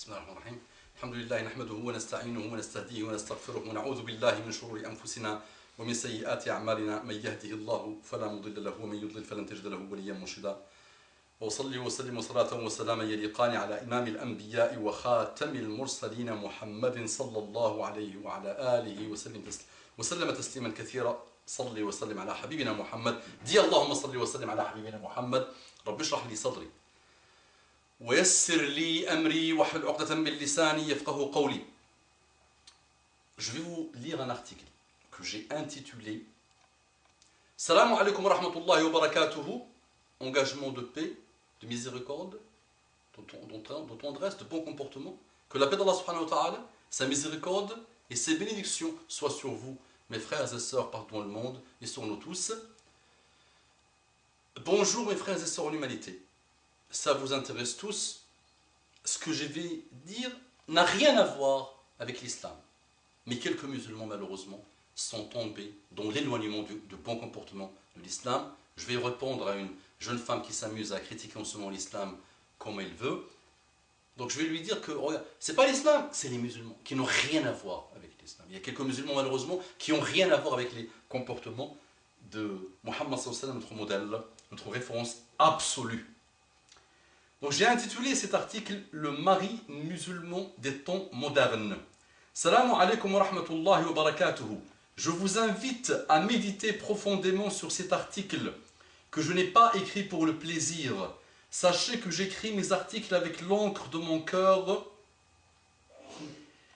بسم الله الرحمن الرحيم. الحمد لله نحمده ونستعينه ونستهديه ونستغفره ونعوذ بالله من شرور أنفسنا ومن سيئات أعمالنا من يهده الله فلا مضل له ومن يضلل فلن تجد له وليا مرشدا. وأصلي وسلم صلاة وسلاما يليقان على إمام الأنبياء وخاتم المرسلين محمد صلى الله عليه وعلى آله وسلم تسليما كثيرا. صلي وسلم على حبيبنا محمد. دي اللهم صلي وسلم على حبيبنا محمد. رب اشرح لي صدري ويسر لي أمري واحلل عقدة من لساني يفقهوا قولي. Je vais vous lire un article que j'ai intitulé Salam alaikum wa rahmatullahi wa barakatuhu, engagement de paix, de miséricorde, de tendresse, de bon comportement. Que la paix d'Allah subhanahu wa ta'ala, sa miséricorde et ses bénédictions soient sur vous, mes frères et sœurs partout dans le monde et sur nous tous. Bonjour mes frères et sœurs en humanité. Ça vous intéresse tous. Ce que je vais dire n'a rien à voir avec l'islam. Mais quelques musulmans, malheureusement, sont tombés dans l'éloignement du bon comportement de l'islam. Je vais répondre à une jeune femme qui s'amuse à critiquer en ce moment l'islam comme elle veut. Donc je vais lui dire que, regarde, c'est pas l'islam, c'est les musulmans qui n'ont rien à voir avec l'islam. Il y a quelques musulmans, malheureusement, qui n'ont rien à voir avec les comportements de Muhammad sallallahu alayhi wa sallam, notre modèle, notre référence absolue. Donc j'ai intitulé cet article « Le mari musulman des temps modernes ». Salam alaikum wa rahmatullahi wa barakatuhu. Je vous invite à méditer profondément sur cet article que je n'ai pas écrit pour le plaisir. Sachez que j'écris mes articles avec l'encre de mon cœur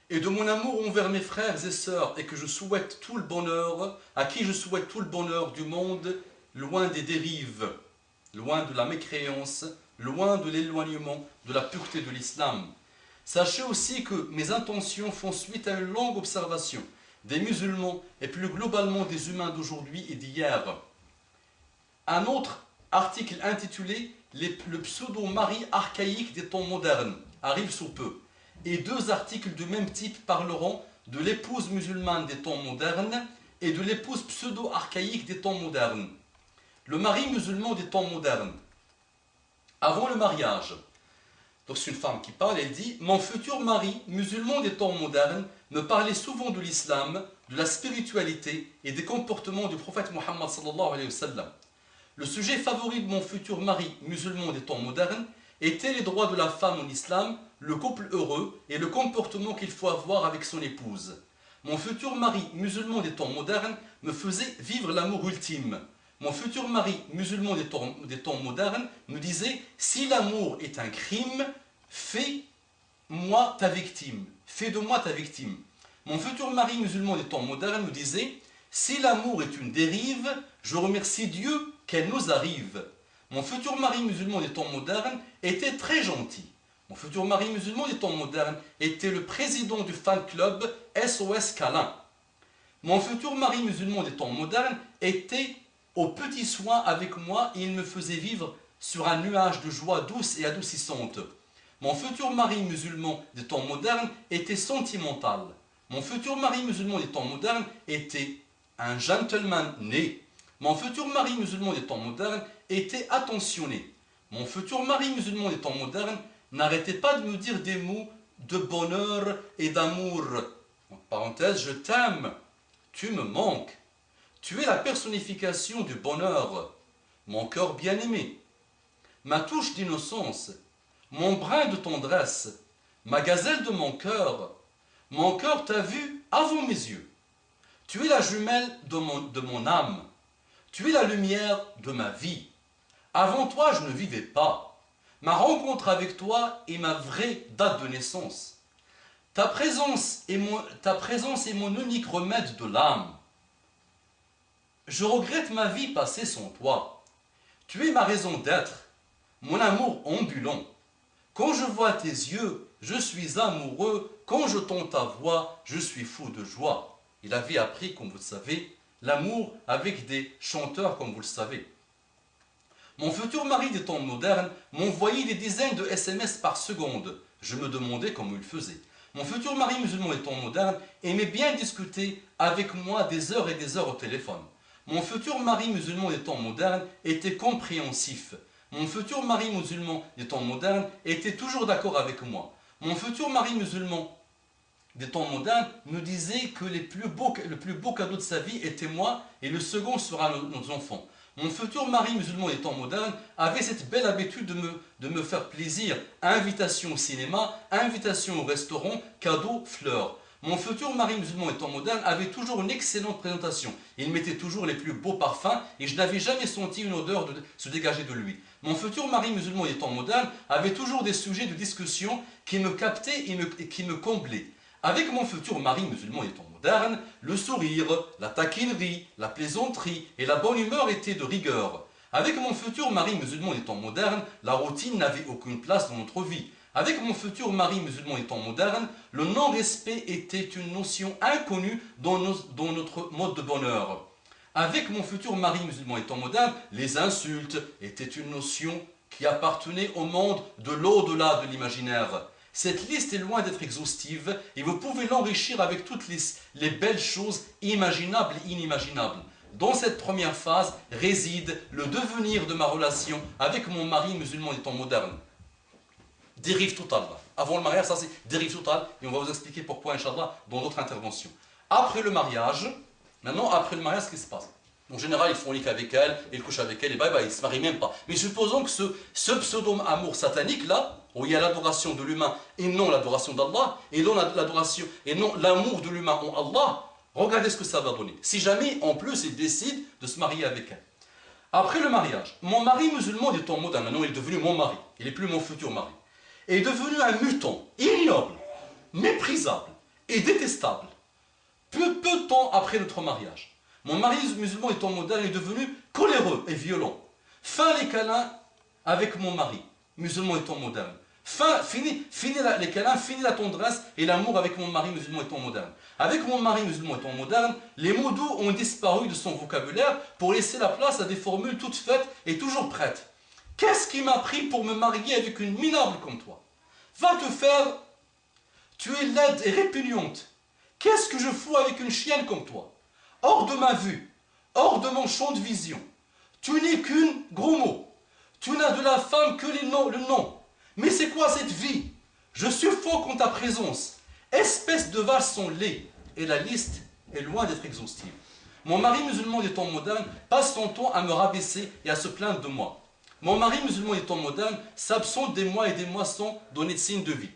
et de mon amour envers mes frères et sœurs, et que je souhaite tout le bonheur, à qui je souhaite tout le bonheur du monde, loin des dérives, loin de la mécréance, loin de l'éloignement de la pureté de l'islam. Sachez aussi que mes intentions font suite à une longue observation des musulmans et plus globalement des humains d'aujourd'hui et d'hier. Un autre article intitulé « Le pseudo-mari archaïque des temps modernes » arrive sous peu. Et deux articles du même type parleront de l'épouse musulmane des temps modernes et de l'épouse pseudo-archaïque des temps modernes. Le mari musulman des temps modernes. Avant le mariage, donc c'est une femme qui parle, elle dit « Mon futur mari, musulman des temps modernes, me parlait souvent de l'islam, de la spiritualité et des comportements du prophète Muhammad sallallahu alayhi wa sallam. Le sujet favori de mon futur mari, musulman des temps modernes, était les droits de la femme en islam, le couple heureux et le comportement qu'il faut avoir avec son épouse. Mon futur mari, musulman des temps modernes, me faisait vivre l'amour ultime. Mon futur mari, musulman des temps modernes, me disait « Si l'amour est un crime, fais-moi ta victime. Fais de moi ta victime. » Mon futur mari, musulman des temps modernes, me disait « Si l'amour est une dérive, je remercie Dieu qu'elle nous arrive. » Mon futur mari, musulman des temps modernes, était très gentil. Mon futur mari, musulman des temps modernes, était le président du fan club SOS Câlin. Mon futur mari, musulman des temps modernes, était aux petits soins avec moi et il me faisait vivre sur un nuage de joie douce et adoucissante. Mon futur mari musulman des temps modernes était sentimental. Mon futur mari musulman des temps modernes était un gentleman né. Mon futur mari musulman des temps modernes était attentionné. Mon futur mari musulman des temps modernes n'arrêtait pas de me dire des mots de bonheur et d'amour. En parenthèse, je t'aime, tu me manques. Tu es la personnification du bonheur, mon cœur bien-aimé, ma touche d'innocence, mon brin de tendresse, ma gazelle de mon cœur t'a vu avant mes yeux. Tu es la jumelle de mon âme, tu es la lumière de ma vie. Avant toi, je ne vivais pas. Ma rencontre avec toi est ma vraie date de naissance. Ta présence est mon unique remède de l'âme. Je regrette ma vie passée sans toi. Tu es ma raison d'être, mon amour ambulant. Quand je vois tes yeux, je suis amoureux. Quand je tends ta voix, je suis fou de joie. Il avait appris, comme vous le savez, l'amour avec des chanteurs, comme vous le savez. Mon futur mari des temps modernes m'envoyait des dizaines de SMS par seconde. Je me demandais comment il faisait. Mon futur mari musulman des temps modernes aimait bien discuter avec moi des heures et des heures au téléphone. Mon futur mari musulman des temps modernes était compréhensif. Mon futur mari musulman des temps modernes était toujours d'accord avec moi. Mon futur mari musulman des temps modernes nous disait que le plus beau cadeau de sa vie était moi et le second sera nos enfants. Mon futur mari musulman des temps modernes avait cette belle habitude de me faire plaisir. Invitation au cinéma, invitation au restaurant, cadeaux, fleurs. Mon futur mari musulman des temps modernes avait toujours une excellente présentation. Il mettait toujours les plus beaux parfums et je n'avais jamais senti une odeur se dégager de lui. Mon futur mari musulman des temps modernes avait toujours des sujets de discussion qui me captaient et qui me comblaient. Avec mon futur mari musulman des temps modernes, le sourire, la taquinerie, la plaisanterie et la bonne humeur étaient de rigueur. Avec mon futur mari musulman des temps modernes, la routine n'avait aucune place dans notre vie. Avec mon futur mari musulman des temps modernes, le non-respect était une notion inconnue dans notre mode de bonheur. Avec mon futur mari musulman des temps modernes, les insultes étaient une notion qui appartenait au monde de l'au-delà de l'imaginaire. Cette liste est loin d'être exhaustive et vous pouvez l'enrichir avec toutes les belles choses imaginables et inimaginables. Dans cette première phase réside le devenir de ma relation avec mon mari musulman des temps modernes. Dérive totale. Avant le mariage, ça c'est dérive totale et on va vous expliquer pourquoi, Inch'Allah, dans d'autres interventions. Après le mariage, après le mariage, ce qui se passe? En général, ils forniquent avec elle, ils couchent avec elle, et ils ne se marient même pas. Mais supposons que ce pseudo-amour satanique-là, où il y a l'adoration de l'humain et non l'adoration d'Allah, et non l'adoration et non l'amour de l'humain en Allah, regardez ce que ça va donner. Si jamais, en plus, il décide de se marier avec elle. Après le mariage, mon mari musulman des temps modernes, maintenant il est devenu mon mari, il n'est plus mon futur mari, est devenu un mutant, ignoble, méprisable et détestable. Peu de temps après notre mariage. Mon mari musulman des temps modernes est devenu coléreux et violent. Fin les câlins avec mon mari musulman des temps modernes. Fini les câlins, fini la tendresse et l'amour avec mon mari musulman des temps modernes. Avec mon mari musulman des temps modernes, les mots doux ont disparu de son vocabulaire pour laisser la place à des formules toutes faites et toujours prêtes. Qu'est-ce qui m'a pris pour me marier avec une minable comme toi? Va te faire, tu es laide et répugnante. Qu'est-ce que je fous avec une chienne comme toi? Hors de ma vue, hors de mon champ de vision. Tu n'es qu'une gros mot. Tu n'as de la femme que le nom. Mais c'est quoi cette vie? Je suffoque en ta présence. Espèce de vache sans lait. Et la liste est loin d'être exhaustive. Mon mari musulman des temps modernes passe son temps à me rabaisser et à se plaindre de moi. Mon mari musulman des temps modernes s'absente des mois et des mois sans donner de signe de vie.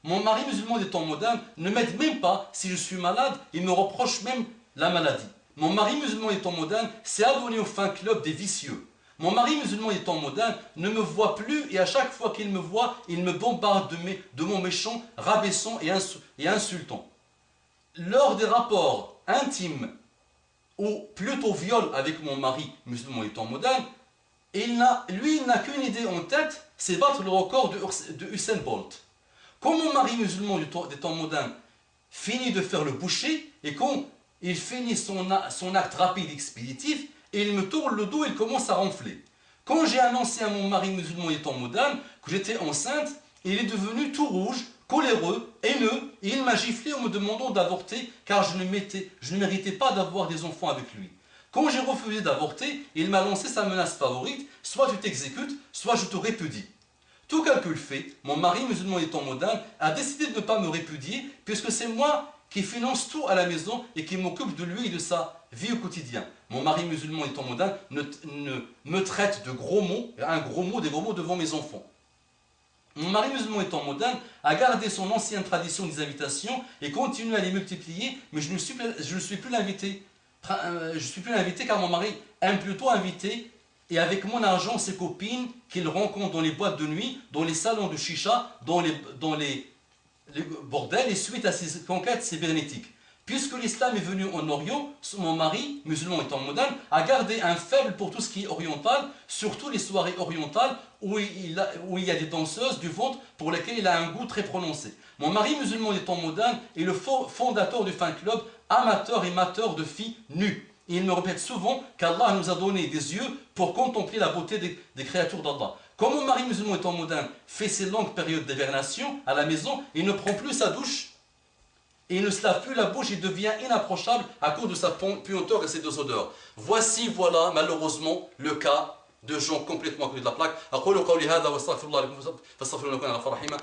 Mon mari musulman des temps modernes ne m'aide même pas si je suis malade, il me reproche même la maladie. Mon mari musulman des temps modernes s'est abonné au fan club des vicieux. Mon mari musulman des temps modernes ne me voit plus et à chaque fois qu'il me voit, il me bombarde de mots méchants, rabaissants et insultants. Lors des rapports intimes ou plutôt viol avec mon mari musulman des temps modernes, il n'a qu'une idée en tête, c'est battre le record de Usain Bolt. Quand mon mari musulman des temps modernes finit de faire le boucher et quand il finit son acte rapide expéditif, il me tourne le dos et il commence à ronfler. Quand j'ai annoncé à mon mari musulman des temps modernes que j'étais enceinte, il est devenu tout rouge, coléreux, haineux et il m'a giflé en me demandant d'avorter car je ne méritais pas d'avoir des enfants avec lui. Quand j'ai refusé d'avorter, il m'a lancé sa menace favorite, soit tu t'exécutes, soit je te répudie. Tout calcul fait, mon mari musulman des temps modernes a décidé de ne pas me répudier puisque c'est moi qui finance tout à la maison et qui m'occupe de lui et de sa vie au quotidien. Mon mari musulman des temps modernes ne me traite de gros mots, des gros mots devant mes enfants. Mon mari musulman des temps modernes a gardé son ancienne tradition des invitations et continue à les multiplier, mais je ne suis plus l'invité. Je suis plus l'invité car mon mari aime plutôt inviter et avec mon argent ses copines qu'il rencontre dans les boîtes de nuit, dans les salons de chicha, dans les bordels et suite à ses conquêtes cybernétiques. Puisque l'islam est venu en Orient, mon mari, musulman étant moderne, a gardé un faible pour tout ce qui est oriental, surtout les soirées orientales où il y a des danseuses du ventre pour lesquelles il a un goût très prononcé. Mon mari, musulman étant moderne, est le fondateur du fan club amateur et mateur de filles nues. Et il me répète souvent qu'Allah nous a donné des yeux pour contempler la beauté des créatures d'Allah. Quand mon mari musulman étant moderne fait ses longues périodes d'hibernation à la maison, il ne prend plus sa douche et il ne se lave plus la bouche, il devient inapprochable à cause de sa puanteur et ses deux odeurs. Voilà malheureusement le cas de gens complètement à côté de la plaque. أقول قولي هذا واستغفر الله لكم فاستغفروا إنه كان غفورا رحيما.